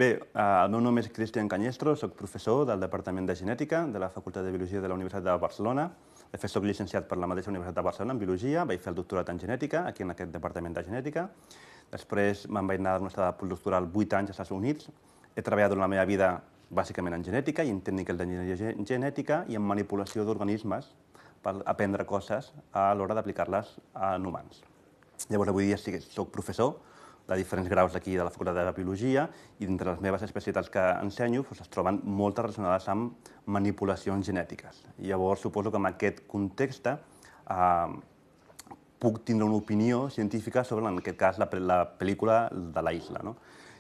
Bé, el meu nom és Cristian Cañestro, soc professor del Departament de Genètica de la Facultat de Biologia de la Universitat de Barcelona. De fet, soc llicenciat per la mateixa Universitat de Barcelona en Biologia, vaig fer el doctorat en Genètica, aquí en aquest Departament de Genètica. Després me'n vaig anar d'una estada postdoctoral 8 anys als Estats Units. He treballat durant la meva vida bàsicament en genètica i en tècniques d'enginyeria genètica i en manipulació d'organismes per aprendre coses a l'hora d'aplicar-les en humans. Llavors, avui dia soc professor de diferents graus d'aquí de la Facultat de Biologia i dintre les meves especialitats que ensenyo es troben moltes relacionades amb manipulacions genètiques. Llavors, suposo que en aquest context puc tindre una opinió científica sobre, en aquest cas, la pel·lícula de la Isla.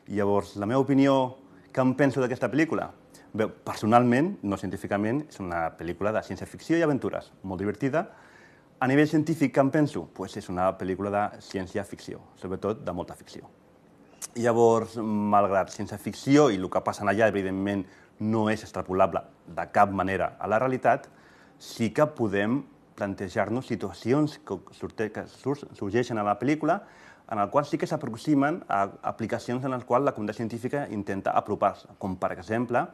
Llavors, la meva opinió, què em penso d'aquesta pel·lícula? Bé, personalment, no científicament, és una pel·lícula de ciència-ficció i aventures, molt divertida. A nivell científic, què em penso? És una pel·lícula de ciència-ficció, sobretot de molta ficció. Llavors, malgrat ciència-ficció i el que passa allà, evidentment, no és extrapolable de cap manera a la realitat, sí que podem plantejar-nos situacions que sorgeixen a la pel·lícula en les quals sí que s'aproximen a aplicacions en les quals la comunitat científica intenta apropar-se, com per exemple,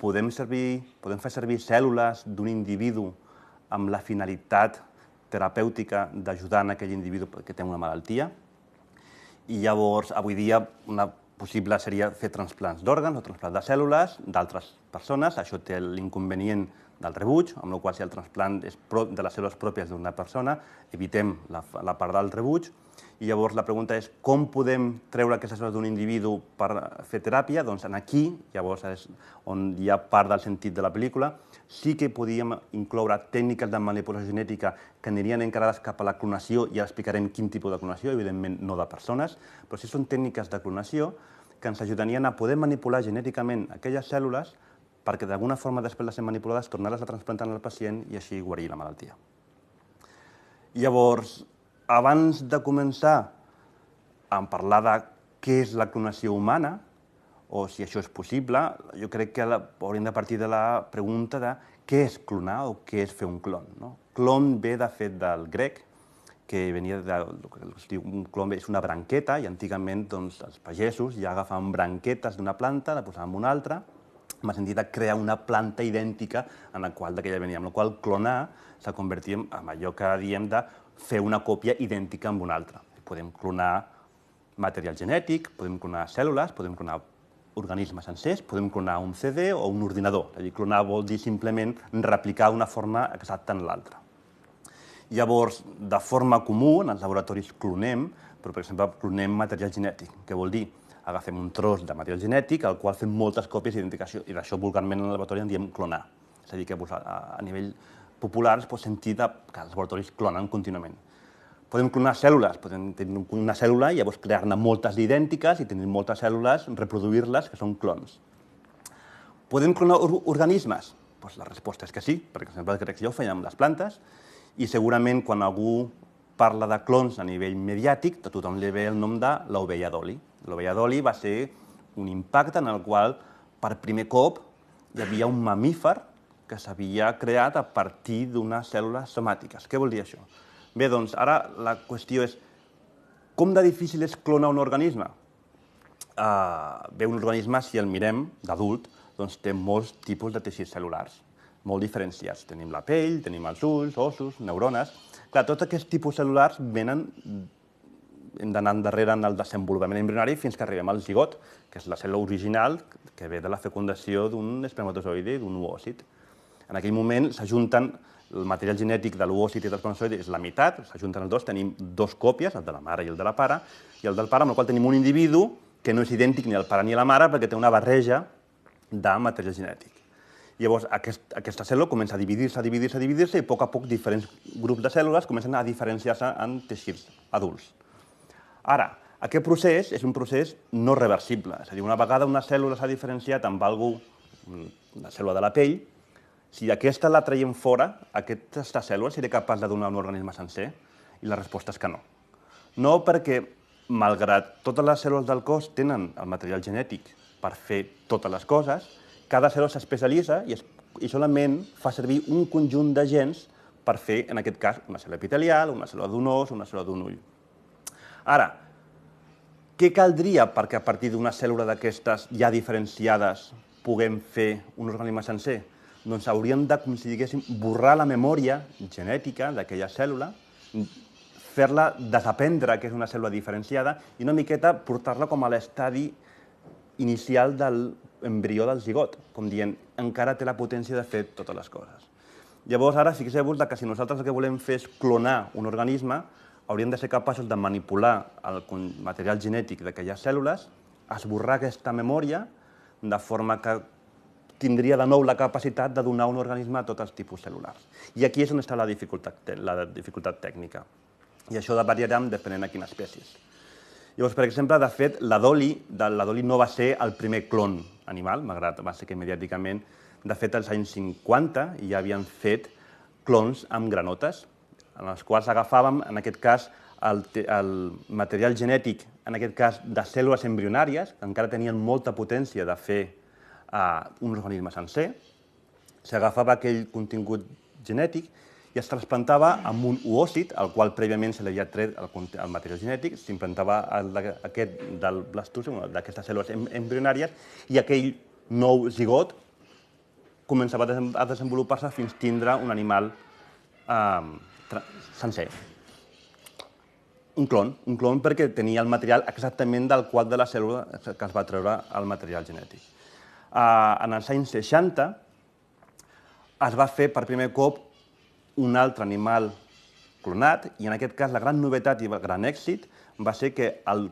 podem fer servir cèl·lules d'un individu amb la finalitat terapèutica d'ajudar en aquell individu que té una malaltia. I llavors, avui dia, una possible seria fer trasplants d'òrgans o trasplants de cèl·lules d'altres persones. Això té l'inconvenient del rebuig, amb la qual si el trasplant és de les cèl·lules pròpies d'una persona, evitem la part del rebuig. I llavors la pregunta és com podem treure aquestes cèl·lules d'un individu per fer teràpia? Doncs aquí, llavors és on hi ha part del sentit de la pel·lícula, sí que podíem incloure tècniques de manipulació genètica que anirien encarades cap a la clonació, i ara explicarem quin tipus de clonació, evidentment no de persones, però sí són tècniques de clonació que ens ajudarien a poder manipular genèticament aquelles cèl·lules perquè d'alguna forma, després de ser manipulades, tornar-les a transplantar al pacient i així guarir la malaltia. Llavors, abans de començar a parlar de què és la clonació humana, o si això és possible, jo crec que hauríem de partir de la pregunta de què és clonar o què és fer un clon. Clon ve, de fet, del grec, que venia un clon és una branqueta, i antigament els pagesos ja agafaven branquetes d'una planta, la posaven en una altra, amb el sentit de crear una planta idèntica en la qual d'aquella venia, amb la qual clonar se convertia en allò que diem de fer una còpia idèntica amb una altra. Podem clonar material genètic, podem clonar cèl·lules, podem clonar organismes sencers, podem clonar un CD o un ordinador. És a dir, clonar vol dir simplement replicar una forma exacta en l'altra. Llavors, de forma comú, en els laboratoris clonem, però, per exemple, clonem material genètic. Què vol dir? Agafem un tros de material genètic al qual fem moltes còpies d'identificació, i d'això vulgarment en el laboratori en diem clonar. És a dir, que a nivell popular es pot sentir que els laboratoris clonen contínuament. Podem clonar cèl·lules, podem tenir una cèl·lula i llavors crear-ne moltes idèntiques i tenir moltes cèl·lules, reproduir-les, que són clons. Podem clonar organismes? La resposta és que sí, perquè, per exemple, els grecs ja ho feien amb les plantes, i segurament quan algú parla de clons a nivell mediàtic, a tothom li ve el nom de l'ovella Dolly. L'ovella Dolly va ser un impacte en el qual, per primer cop, hi havia un mamífer que s'havia creat a partir d'unes cèl·lules somàtiques. Què vol dir això? Bé, doncs, ara la qüestió és com de difícil és clonar un organisme? Bé, un organisme, si el mirem d'adult, doncs té molts tipus de teixits cel·lulars, molt diferenciats. Tenim la pell, tenim els ulls, ossos, neurones. Clar, tots aquests tipus cel·lulars venen, hem d'anar endarrere en el desenvolupament embrionari fins que arribem al zigot, que és la cèl·lula original que ve de la fecundació d'un espermatozoide i d'un oòcit. En aquell moment s'ajunten el material genètic de l'oòcit i del espermatozoide, és la meitat, s'ajunten els dos, tenim dos còpies, el de la mare i el de la pare, i el del pare, amb el qual tenim un individu que no és idèntic ni al pare ni a la mare perquè té una barreja de material genètic. Llavors, aquesta cèl·lula comença a dividir-se, i a poc a poc diferents grups de cèl·lules comencen a diferenciar-se en teixits adults. Ara, aquest procés és un procés no reversible, és a dir, una vegada una cèl·lula s'ha diferenciat amb una cèl·lula de la pell, si aquesta la traiem fora, aquesta cèl·lula seria capaç de donar un organisme sencer? I la resposta és que no. No perquè, malgrat totes les cèl·lules del cos tenen el material genètic per fer totes les coses, cada cèl·lula s'especialitza i solament fa servir un conjunt de gens per fer, en aquest cas, una cèl·lula epitelial, una cèl·lula d'un os, una cèl·lula d'un ull. Ara, Què caldria perquè a partir d'una cèl·lula d'aquestes ja diferenciades puguem fer un organisme sencer? Doncs hauríem de, com si diguéssim, borrar la memòria genètica d'aquella cèl·lula, fer-la desaprendre que és una cèl·lula diferenciada i una miqueta portar-la com a l'estadi inicial de l'embrió del zigot, com dient, encara té la potència de fer totes les coses. Llavors, ara, fixeu-vos que si nosaltres el que volem fer és clonar un organisme, hauríem de ser capaços de manipular el material genètic d'aquelles cèl·lules, esborrar aquesta memòria, de forma que tindria de nou la capacitat de donar un organisme a tots els tipus cel·lulars. I aquí és on està la dificultat tècnica. I això variarà depenent de quines espècies. Llavors, per exemple, de fet, la Dolly no va ser el primer clon animal, malgrat va ser que mediàticament, de fet, als anys 50 ja havien fet clons amb granotes, en els quals agafàvem, en aquest cas, el material genètic, en aquest cas, de cèl·lules embrionàries, que encara tenien molta potència de fer un organisme sencer, s'agafava aquell contingut genètic i es trasplantava amb un oòcit, al qual prèviament se li havia tret el material genètic, s'implantava aquest del blastocist, d'aquestes cèl·lules embrionàries, i aquell nou zigot començava a desenvolupar-se fins a tindre un animal sencer. Un clon perquè tenia el material exactament del qual de la cèl·lula que es va treure el material genètic. En els anys 60 es va fer per primer cop un altre animal clonat i en aquest cas la gran novetat i el gran èxit va ser que el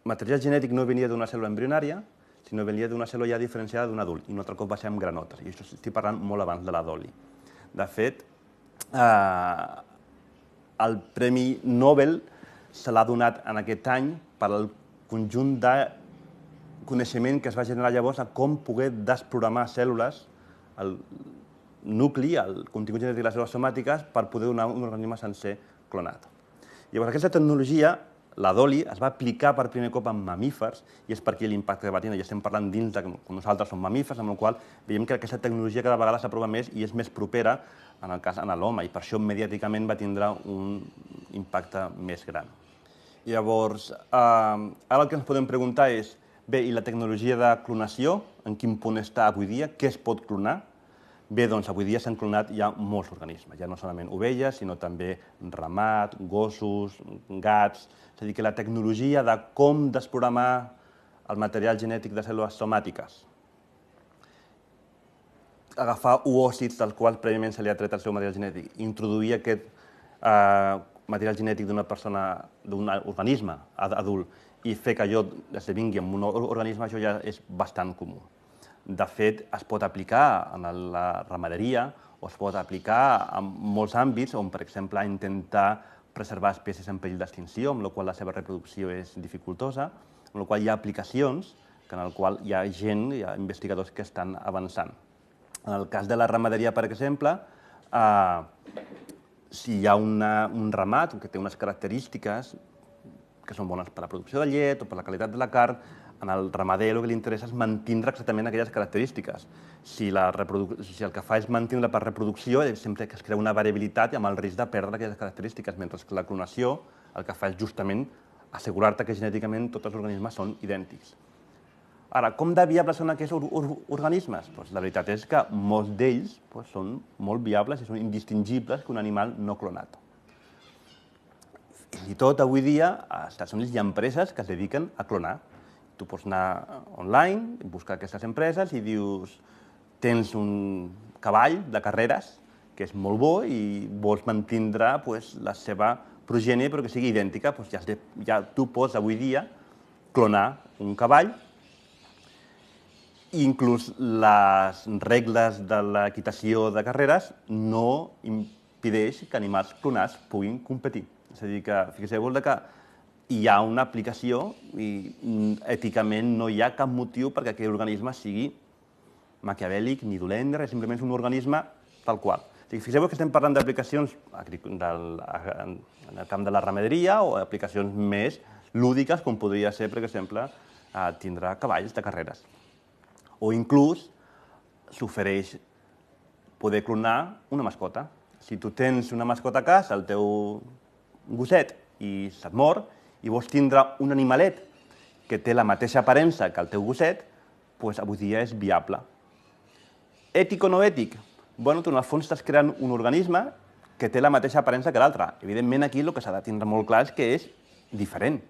material genètic no venia d'una cèl·lula embrionària, sinó venia d'una cèl·lula ja diferenciada d'un adult, i un altre cop va ser amb granotes, i això estic parlant molt abans de la Dolly. De fet, el Premi Nobel se l'ha donat en aquest any per al conjunt de coneixement que es va generar llavors a com poder desprogramar cèl·lules, el nucli, el contingut genètic de les cèl·lules somàtiques, per poder donar un organisme sencer clonat. Llavors, aquesta tecnologia, la Dolly, es va aplicar per primer cop en mamífers, i és per aquí l'impacte que va tenir. Ja estem parlant dins de que nosaltres som mamífers, amb la qual veiem que aquesta tecnologia cada vegada s'aprova més i és més propera en el cas de l'home, i per això mediàticament va tindre un impacte més gran. Llavors, ara el que ens podem preguntar és, bé, i la tecnologia de clonació, en quin punt està avui dia? Què es pot clonar? Bé, doncs avui dia s'han clonat ja molts organismes, ja no solament ovelles, sinó també ramat, gossos, gats. És a dir, que la tecnologia de com desprogramar el material genètic de cèl·lules somàtiques, agafar oòcits dels quals prèviament se li ha tret el seu material genètic, introduir aquest material genètic d'una persona, d'un organisme adult, i fer que allò esdevingui en un organisme, això ja és bastant comú. De fet, es pot aplicar en la ramaderia o es pot aplicar en molts àmbits on, per exemple, intentar preservar espècies en perill d'extinció, amb la qual la seva reproducció és dificultosa, amb la qual hi ha aplicacions en les quals hi ha gent, hi ha investigadors que estan avançant. En el cas de la ramaderia, per exemple, si hi ha un ramat que té unes característiques que són bones per a la producció de llet o per la qualitat de la carn, en el ramader el que li interessa és mantenir exactament aquelles característiques. Si el que fa és mantenir-la per reproducció, sempre que es crea una variabilitat amb el risc de perdre aquelles característiques, mentre que la clonació el que fa és justament assegurar-te que genèticament tots els organismes són idèntics. Ara, com de viables són aquests organismes? La veritat és que molts d'ells són molt viables i són indistingibles que un animal no clonat. Fins i tot avui dia als Estats Units hi ha empreses que es dediquen a clonar. Tu pots anar online, buscar aquestes empreses i dius tens un cavall de carreres que és molt bo i vols mantenir la seva progènie però que sigui idèntica. Ja tu pots avui dia clonar un cavall i inclús les regles de l'equitació de carreres no impedeix que animals clonats puguin competir. És a dir, que fixeu-vos que hi ha una aplicació i èticament no hi ha cap motiu perquè aquell organisme sigui maquiavèlic ni dolent, simplement és un organisme tal qual. Fixeu-vos que estem parlant d'aplicacions en el camp de la ramaderia o aplicacions més lúdiques, com podria ser, per exemple, tindre cavalls de carreres. O inclús s'ofereix poder clonar una mascota. Si tu tens una mascota a casa, el teu gosset, i se't mor, i vols tindre un animalet que té la mateixa aparença que el teu gosset, doncs avui dia és viable. Ètic o no ètic? Bueno, tu en el fons estàs creant un organisme que té la mateixa aparença que l'altre. Evidentment, aquí el que s'ha de tindre molt clar és que és diferent.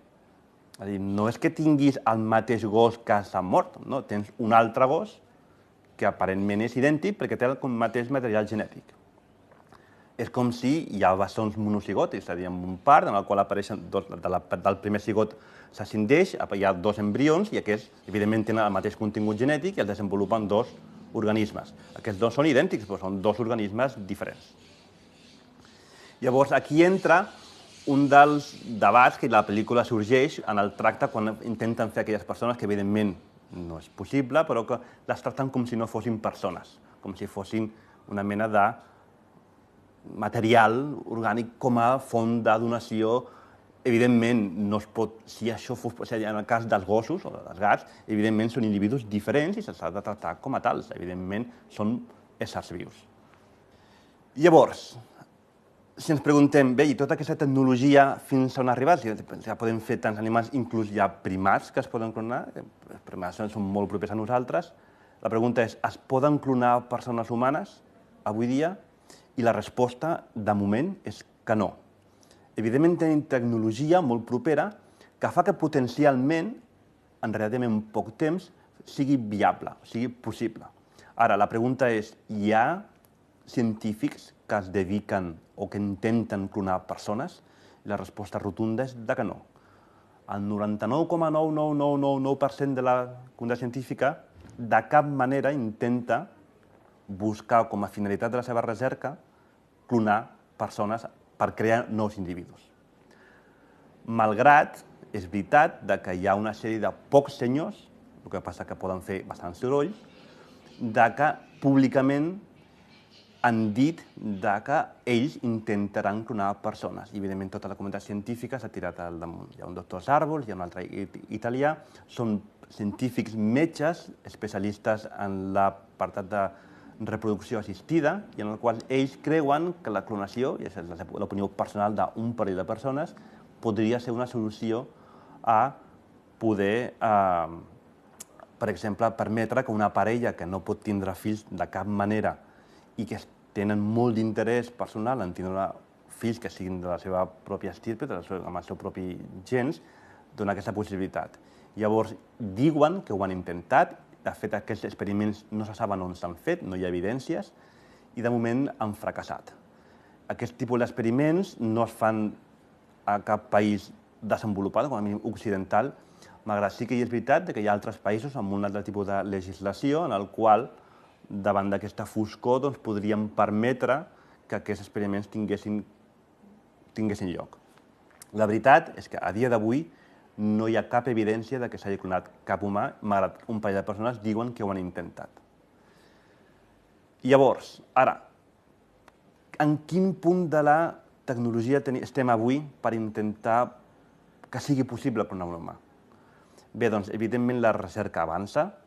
És a dir, no és que tinguis el mateix gos que s'ha mort, no? Tens un altre gos que aparentment és idèntic perquè té el mateix material genètic. És com si hi ha bessons monocigòtics, és a dir, en un part en el qual apareixen del primer cigot s'ascendeix, hi ha dos embrions i aquests, evidentment, tenen el mateix contingut genètic i els desenvolupen dos organismes. Aquests dos són idèntics, però són dos organismes diferents. Llavors, aquí entra un dels debats que la pel·lícula sorgeix en el tracte quan intenten fer aquelles persones que, evidentment, no és possible, però que les tracten com si no fossin persones, com si fossin una mena de material orgànic com a font de donació. Evidentment, no es pot, si això fos, en el cas dels gossos o dels gats, evidentment són individus diferents i se'ls ha de tractar com a tals. Evidentment, són éssers vius. Llavors, si ens preguntem, bé, i tota aquesta tecnologia fins on ha arribat? Ja podem fer tants animals, inclús hi ha primats que es poden clonar, els primats són molt propers a nosaltres. La pregunta és, es poden clonar persones humanes avui dia? I la resposta, de moment, és que no. Evidentment, tenim tecnologia molt propera que fa que potencialment, en relativament poc temps, sigui viable, sigui possible. Ara, la pregunta és, hi ha científics que es dediquen o que intenten clonar persones? I la resposta rotunda és que no. El 99,99999% de la comunitat científica de cap manera intenta buscar com a finalitat de la seva recerca clonar persones per crear nous individus. Malgrat, és veritat que hi ha una sèrie de pocs senyors, el que passa que poden fer bastant soroll, que públicament han dit que ells intentaran clonar persones. I, evidentment, tota la comunitat científica s'ha tirat al damunt. Hi ha un doctor Sàrbols, hi ha un altre italià, són científics metges, especialistes en l'apartat de reproducció assistida, i en el qual ells creuen que la clonació, i és l'opinió personal d'un parell de persones, podria ser una solució a poder, per exemple, permetre que una parella que no pot tindre fills de cap manera i que tenen molt d'interès personal en tindre fills que siguin de la seva pròpia estirpe, amb el seu propi gens, dona aquesta possibilitat. Llavors, diuen que ho han intentat. De fet, aquests experiments no se saben on s'han fet, no hi ha evidències, i de moment han fracassat. Aquest tipus d'experiments no es fan a cap país desenvolupat, com a mínim occidental, malgrat sí que és veritat que hi ha altres països amb un altre tipus de legislació en el qual, davant d'aquesta foscor, podríem permetre que aquests experiments tinguessin lloc. La veritat és que a dia d'avui no hi ha cap evidència que s'hagi clonat cap humà, malgrat un parell de persones diuen que ho han intentat. Llavors, ara, en quin punt de la tecnologia estem avui per intentar que sigui possible clonar un humà? Bé, doncs, evidentment la recerca avança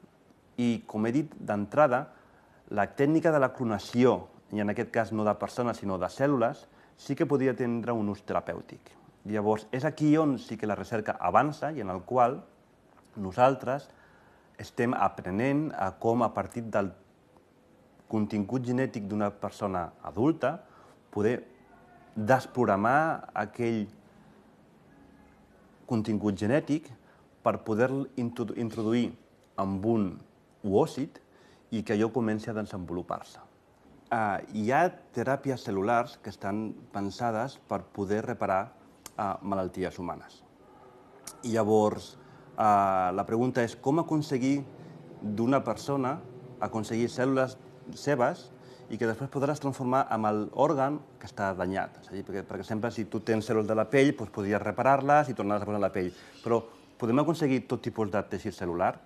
i, com he dit d'entrada, la tècnica de la clonació, i en aquest cas no de persones sinó de cèl·lules, sí que podria tindre un ús terapèutic. Llavors, és aquí on sí que la recerca avança i en el qual nosaltres estem aprenent a com, a partir del contingut genètic d'una persona adulta, poder desprogramar aquell contingut genètic per poder-lo introduir en un oòcit i que allò comenci a desenvolupar-se. Hi ha teràpies cel·lulars que estan pensades per poder reparar malalties humanes. I llavors, la pregunta és com aconseguir d'una persona aconseguir cèl·lules seves i que després podràs transformar en l'òrgan que està danyat. És a dir, per exemple, si tu tens cèl·lules de la pell, podries reparar-les i tornar-les a posar a la pell. Però podem aconseguir tot tipus de teixit cel·lular?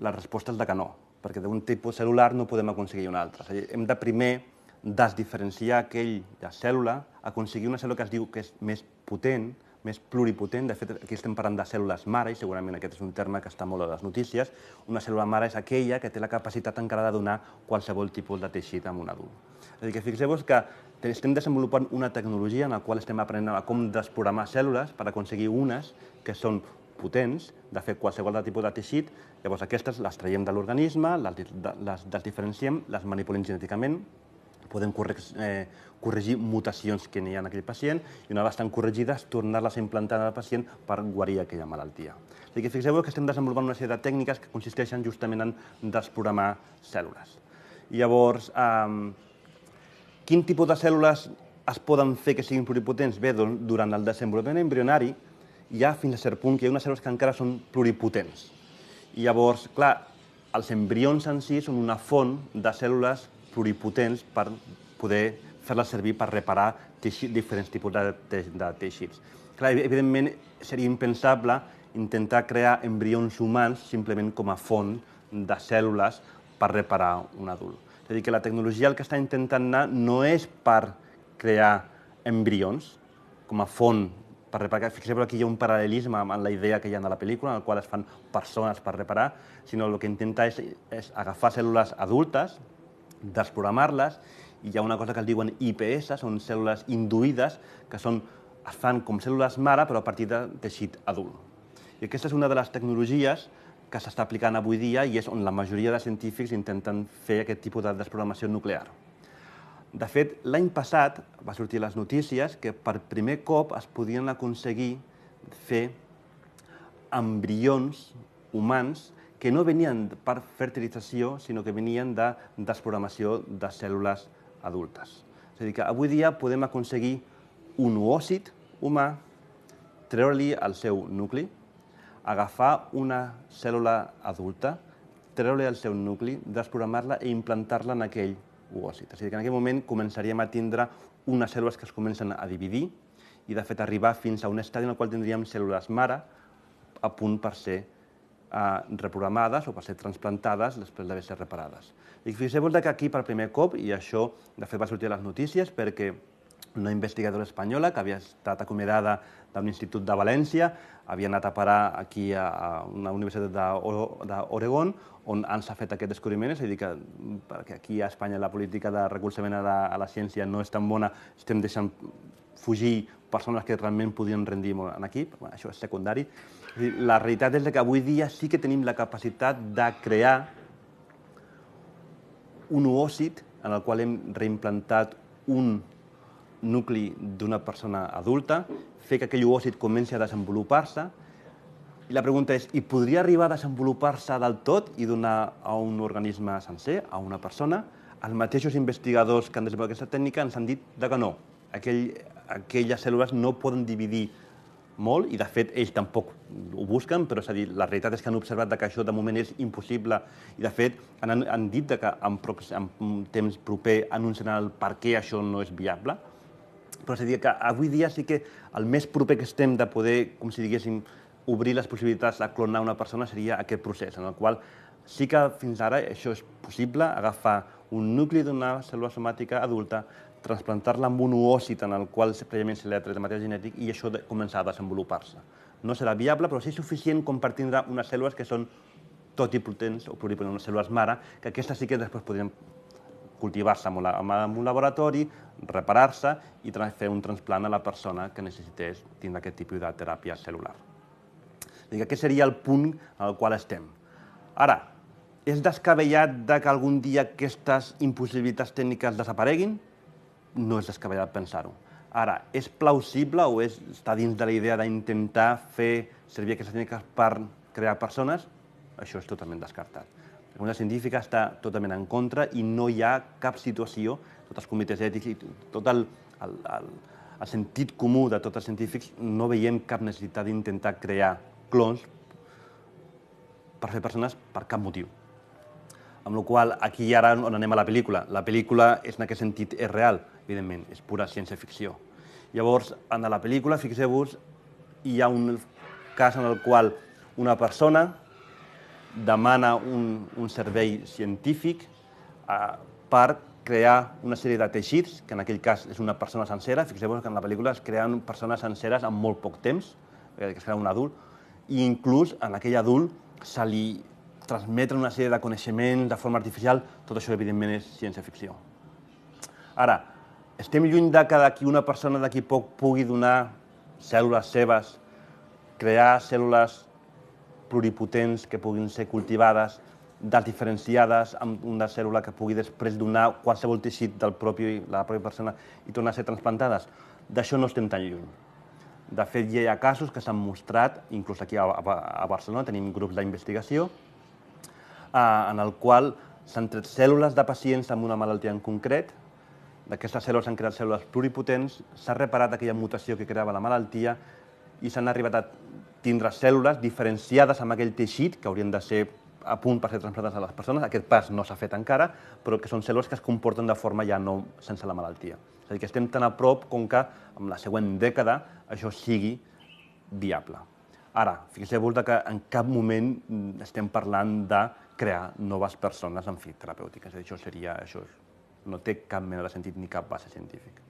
La resposta és que no, perquè d'un tipus cel·lular no podem aconseguir un altre. És a dir, hem de primer desdiferenciar aquella cèl·lula, aconseguir una cèl·lula que es diu que és més potent, més pluripotent. De fet, aquí estem parlant de cèl·lules mare, i segurament aquest és un terme que està molt a les notícies. Una cèl·lula mare és aquella que té la capacitat encara de donar qualsevol tipus de teixit a un adult. És a dir, que fixeu-vos que estem desenvolupant una tecnologia en la qual estem aprenent a com desprogramar cèl·lules per aconseguir unes que són pluripotents de fer qualsevol tipus de teixit. Llavors aquestes les traiem de l'organisme, les diferenciem, les manipulem genèticament, podem corregir mutacions que n'hi ha en aquell pacient i una vegada estan corregides, tornar-les a implantar en el pacient per guarir aquella malaltia. O sigui que fixeu-vos que estem desenvolupant una sèrie de tècniques que consisteixen justament en desprogramar cèl·lules. I llavors, quin tipus de cèl·lules es poden fer que siguin pluripotents? Bé, durant el desenvolupament embrionari hi ha fins a cert punt que hi ha unes cèl·lules que encara són pluripotents. I llavors, clar, els embrions en si són una font de cèl·lules pluripotents per poder fer-les servir per reparar diferents tipus de teixits. Clar, evidentment, seria impensable intentar crear embrions humans simplement com a font de cèl·lules per reparar un adult. És a dir, que la tecnologia el que està intentant anar no és per crear embrions com a font per reparar. Fixeu-vos que aquí hi ha un paral·lelisme amb la idea que hi ha de la pel·lícula, en la qual es fan persones per reparar, sinó el que intenta és agafar cèl·lules adultes, desprogramar-les, i hi ha una cosa que es diuen IPS, són cèl·lules induïdes, que es fan com cèl·lules mare, però a partir de teixit adult. I aquesta és una de les tecnologies que s'està aplicant avui dia i és on la majoria de científics intenten fer aquest tipus de desprogramació nuclear. De fet, l'any passat va sortir a les notícies que per primer cop es podien aconseguir fer embrions humans que no venien per fertilització, sinó que venien de desprogramació de cèl·lules adultes. És a dir, que avui dia podem aconseguir un oòcit humà, treure-li el seu nucli, agafar una cèl·lula adulta, treure-li el seu nucli, desprogramar-la i implantar-la en aquell oòcit. És a dir, que en aquell moment començaríem a tindre unes cèl·lules que es comencen a dividir i, de fet, arribar fins a un estadi en el qual tindríem cèl·lules mare a punt per ser reprogramades o per ser transplantades després d'haver estat reparades. I fixeu-vos que aquí, per primer cop, i això, de fet, va sortir a les notícies perquè una investigadora espanyola que havia estat acomiadada d'un institut de València, havia anat a parar aquí a una universitat d'Oregon, on s'ha fet aquest descobriment, és a dir, que aquí a Espanya la política de recolzament a la ciència no és tan bona, estem deixant fugir persones que realment podien rendir molt aquí, però això és secundari. La realitat és que avui dia sí que tenim la capacitat de crear un oòcit en el qual hem reimplantat un nucli d'una persona adulta, fer que aquell oòcit comenci a desenvolupar-se. I la pregunta és, i podria arribar a desenvolupar-se del tot i donar a un organisme sencer, a una persona? Els mateixos investigadors que han desenvolupat aquesta tècnica ens han dit que no. Aquelles cèl·lules no poden dividir molt i, de fet, ells tampoc ho busquen, però és a dir, la realitat és que han observat que això de moment és impossible i, de fet, han dit que en un temps proper anunciaran el per què això no és viable. Però és a dir, que avui dia sí que el més proper que estem de poder, com si diguéssim, obrir les possibilitats de clonar una persona seria aquest procés, en el qual sí que fins ara això és possible, agafar un nucli d'una cèl·lula somàtica adulta, transplantar-la amb un oòcit en el qual prèviament se li ha tret material genètic i això començar a desenvolupar-se. No serà viable, però sí suficient com per tindre unes cèl·lules que són totipotents o pluripotents, unes cèl·lules mare, que aquestes sí que després podrien cultivar-se en un laboratori, reparar-se i fer un transplant a la persona que necessités tindre aquest tipus de teràpia cel·lular. Aquest seria el punt en el qual estem. Ara, és descabellat que algun dia aquestes impossibilitats tècniques desapareguin? No és descabellat pensar-ho. Ara, és plausible o està dins de la idea d'intentar fer servir aquestes tècniques per crear persones? Això és totalment descartat. La comunitat científica està totalment en contra i no hi ha cap situació, tots els comitès ètics i tot el sentit comú de tots els científics, no veiem cap necessitat d'intentar crear clons per fer persones per cap motiu. Amb la qual cosa, aquí ara on anem a la pel·lícula. La pel·lícula, en aquest sentit, és real, evidentment, és pura ciència-ficció. Llavors, en la pel·lícula, fixeu-vos, hi ha un cas en el qual una persona demana un servei científic per crear una sèrie de teixits, que en aquell cas és una persona sencera. Fixeu-vos que en la pel·lícula es creen persones senceres en molt poc temps, que es crea un adult, i inclús en aquell adult se li transmeten una sèrie de coneixements de forma artificial. Tot això, evidentment, és ciència-ficció. Ara, estem lluny que una persona d'aquí poc pugui donar cèl·lules seves, crear cèl·lules pluripotents que puguin ser cultivades, desdiferenciades, amb una cèl·lula que pugui després donar qualsevol teixit de la pròpia persona i tornar a ser transplantades. D'això no estem tan lluny. De fet, ja hi ha casos que s'han mostrat, inclús aquí a Barcelona tenim grups d'investigació, en el qual s'han tret cèl·lules de pacients amb una malaltia en concret, d'aquestes cèl·lules s'han creat cèl·lules pluripotents, s'ha reparat aquella mutació que creava la malaltia i s'han arribat a tindre cèl·lules diferenciades amb aquell teixit que haurien de ser a punt per ser transplantades a les persones. Aquest pas no s'ha fet encara, però que són cèl·lules que es comporten de forma ja no sense la malaltia. És a dir, que estem tan a prop com que en la següent dècada això sigui viable. Ara, fixeu-vos que en cap moment estem parlant de crear noves persones en fi terapèutiques. Això no té cap mena de sentit ni cap base científica.